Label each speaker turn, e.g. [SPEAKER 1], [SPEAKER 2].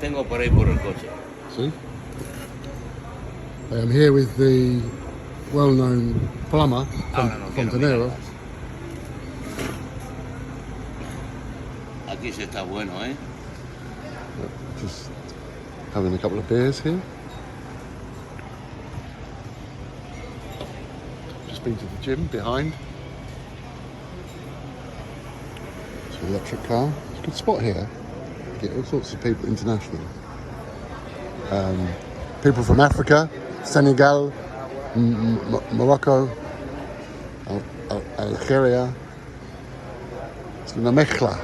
[SPEAKER 1] tengo por ahí por el coche.
[SPEAKER 2] See? I'm here with the well-known plumber from
[SPEAKER 1] Ahora no quiero
[SPEAKER 2] Fontanero.
[SPEAKER 1] mirar más. Aquí se está bueno, ¿eh?
[SPEAKER 2] Just having a couple of beers here. Just been to the gym behind. It's an electric car. It's a good spot here. You get all sorts of people international. People from Africa, Senegal, Morocco, Algeria. It's una mezcla.